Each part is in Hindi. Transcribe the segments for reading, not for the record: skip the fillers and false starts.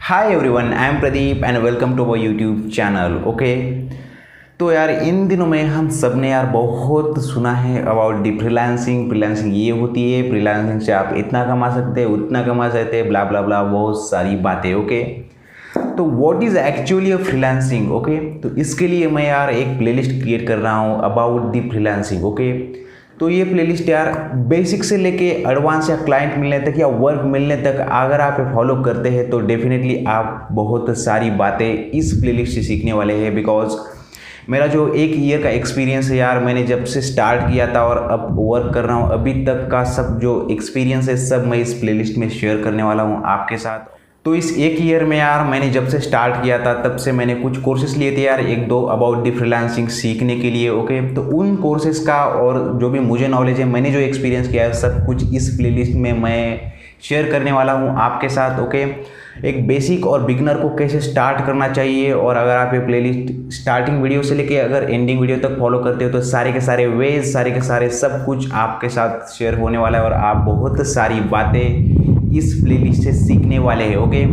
Hi everyone, I am Pradeep and welcome to our YouTube channel. Okay, तो यार इन दिनों में हम सब ने यार बहुत सुना है अबाउट दी फ्रीलांसिंग। फ्रीलांसिंग ये होती है, फ्रीलांसिंग से आप इतना कमा सकते हैं, उतना कमा सकते हैं, ब्ला ब्ला ब्ला, बहुत सारी बातें। ओके, तो what is actually a freelancing. Okay, तो इसके लिए मैं यार एक प्लेलिस्ट क्रिएट कर रहा हूँ अबाउट दी फ्रीलांसिंग। ओके, तो ये प्लेलिस्ट यार बेसिक से लेके एडवांस या क्लाइंट मिलने तक या वर्क मिलने तक अगर आप फॉलो करते हैं तो डेफिनेटली आप बहुत सारी बातें इस प्लेलिस्ट से सीखने वाले हैं। बिकॉज मेरा जो 1 ईयर का एक्सपीरियंस है यार, मैंने जब से स्टार्ट किया था और अब वर्क कर रहा हूँ अभी तक का सब जो एक्सपीरियंस है सब मैं इस प्लेलिस्ट में शेयर करने वाला हूँ आपके साथ। तो इस 1 ईयर में यार मैंने जब से स्टार्ट किया था तब से मैंने कुछ कोर्सेज लिए थे यार, 1-2 अबाउट दी फ्रीलांसिंग सीखने के लिए। ओके, तो उन कोर्सेज का और जो भी मुझे नॉलेज है, मैंने जो एक्सपीरियंस किया है, सब कुछ इस प्लेलिस्ट में मैं शेयर करने वाला हूँ आपके साथ। ओके, एक बेसिक और बिगनर को कैसे स्टार्ट करना चाहिए, और अगर आप ये प्लेलिस्ट स्टार्टिंग वीडियो से लेके अगर एंडिंग वीडियो तक फॉलो करते हो तो सारे के सारे वेज, सारे के सारे सब कुछ आपके साथ शेयर होने वाला है और आप बहुत सारी बातें इस प्लेलिस्ट से सीखने वाले हैं। ओके,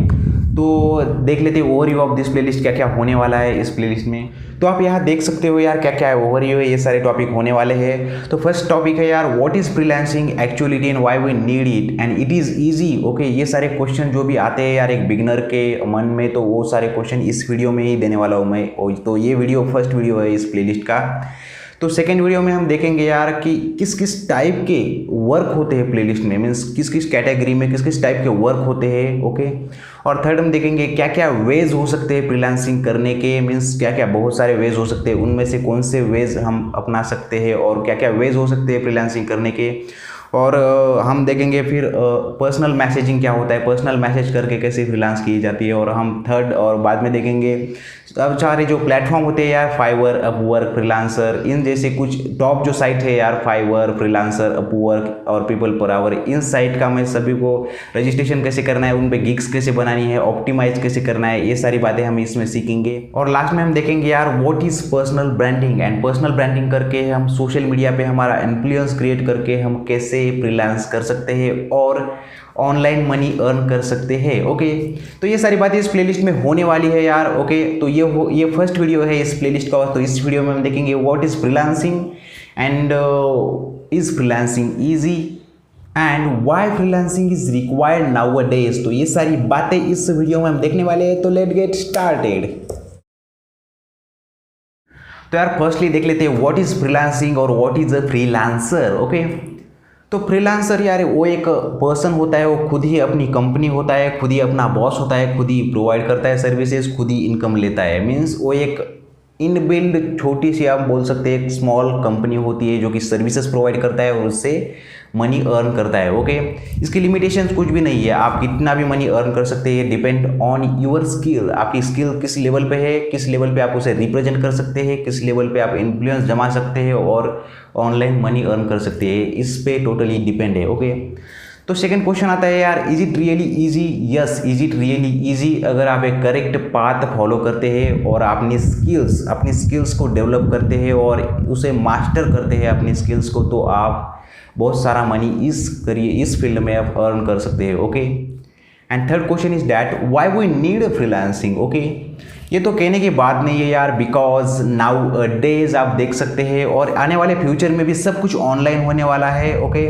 तो देख लेते हैं ओवरव्यू ऑफ दिस प्लेलिस्ट, क्या क्या होने वाला है इस प्लेलिस्ट में। तो आप यहाँ देख सकते हो यार क्या क्या है ओवरव्यू है, ये सारे टॉपिक होने वाले हैं। तो फर्स्ट टॉपिक है यार, what is freelancing actually and why we need it and it is easy. Okay, ये सारे क्वेश्चन जो भी आते हैं यार एक बिगनर के मन में, तो वो सारे क्वेश्चन इस वीडियो में ही देने वाला हूँ मैं। तो ये वीडियो फर्स्ट वीडियो है इस प्लेलिस्ट का। तो सेकेंड वीडियो में हम देखेंगे यार कि किस किस टाइप के वर्क होते हैं प्लेलिस्ट में, मीन्स किस किस कैटेगरी में किस किस टाइप के वर्क होते हैं। ओके, और थर्ड हम देखेंगे क्या क्या वेज हो सकते हैं फ्रीलांसिंग करने के, मीन्स क्या क्या बहुत सारे वेज हो सकते हैं, उनमें से कौन से वेज हम अपना सकते हैं और क्या क्या वेज हो सकते हैं फ्रीलांसिंग करने के। और हम देखेंगे फिर पर्सनल मैसेजिंग क्या होता है, पर्सनल मैसेज करके कैसे फ्रीलांस की जाती है। और हम थर्ड और बाद में देखेंगे अब सारे जो प्लेटफॉर्म होते हैं यार, फाइवर, अपवर्क, फ्रीलांसर, इन जैसे कुछ टॉप जो साइट है यार, फाइवर, फ्रीलांसर, अपवर्क और पीपल पर आवर, इन साइट का मैं सभी को रजिस्ट्रेशन कैसे करना है, उन पे गिग्स कैसे बनानी है, ऑप्टिमाइज कैसे करना है, ये सारी बातें हम इसमें सीखेंगे। और लास्ट में हम देखेंगे यार what is personal branding, and personal branding करके हम सोशल मीडिया पे हमारा इन्फ्लुएंस क्रिएट करके हम कैसे फ्रीलांस कर सकते हैं और ऑनलाइन मनी अर्न कर सकते हैं। ओके, तो ये सारी बातें इस प्लेलिस्ट में होने वाली है यार। ओके, तो ये फर्स्ट वीडियो है इस प्लेलिस्ट का। तो इस वीडियो में हम देखेंगे what is freelancing and is freelancing easy and why freelancing is required nowadays. तो ये सारी बातें इस वीडियो में हम देखने वाले हैं। तो लेट गेट स्टार्टेड। तो यार फर्स्टली देख लेते हैं व्हाट इज फ्रीलांसिंग और what is a freelancer. Okay, तो फ्रीलांसर यार वो एक पर्सन होता है, वो खुद ही अपनी कंपनी होता है, खुद ही अपना बॉस होता है, खुद ही प्रोवाइड करता है सर्विसेज, खुद ही इनकम लेता है। मीन्स वो एक इनबिल्ड छोटी सी आप बोल सकते हैं एक स्मॉल कंपनी होती है जो कि सर्विसेज प्रोवाइड करता है और उससे मनी अर्न करता है। ओके, इसकी लिमिटेशंस कुछ भी नहीं है, आप कितना भी मनी अर्न कर सकते हैं, डिपेंड ऑन योर स्किल। आपकी स्किल किस लेवल पे है, किस लेवल पे आप उसे रिप्रेजेंट कर सकते हैं, किस लेवल पे आप इन्फ्लुएंस जमा सकते हैं और ऑनलाइन मनी अर्न कर सकते हैं, इस पे टोटली डिपेंड है। ओके, तो सेकंड क्वेश्चन आता है यार, is it really easy. Yes, is it really easy अगर आप एक करेक्ट पाथ फॉलो करते हैं और अपनी स्किल्स को डेवलप करते हैं और उसे मास्टर करते हैं अपनी स्किल्स को, तो आप बहुत सारा मनी इस फील्ड में आप अर्न कर सकते हैं। Okay, and third question is that why we need freelancing. Okay, ये तो कहने की बात नहीं है यार, बिकॉज नाउ डेज आप देख सकते हैं और आने वाले फ्यूचर में भी सब कुछ ऑनलाइन होने वाला है। ओके,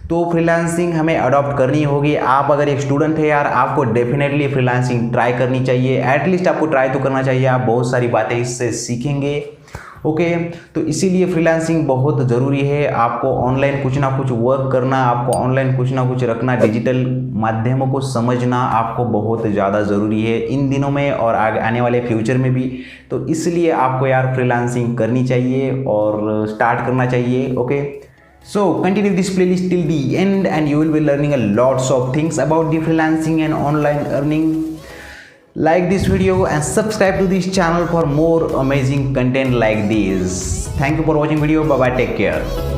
तो फ्रीलांसिंग हमें अडॉप्ट करनी होगी। आप अगर एक स्टूडेंट है यार, आपको डेफिनेटली फ्रीलांसिंग ट्राई करनी चाहिए, एटलीस्ट आपको ट्राई तो करना चाहिए, आप बहुत सारी बातें इससे सीखेंगे। ओके, तो इसीलिए फ्रीलांसिंग बहुत ज़रूरी है। आपको ऑनलाइन कुछ ना कुछ वर्क करना, आपको ऑनलाइन कुछ ना कुछ रखना, डिजिटल माध्यमों को समझना आपको बहुत ज़्यादा ज़रूरी है इन दिनों में और आने वाले फ्यूचर में भी। तो इसलिए आपको यार फ्रीलांसिंग करनी चाहिए और स्टार्ट करना चाहिए। Okay, so continue this playlist till the end and you will be learning a lots of things about the freelancing and online earning. Like this video and subscribe to this channel for more amazing content like this. Thank you for watching video. Bye bye, take care.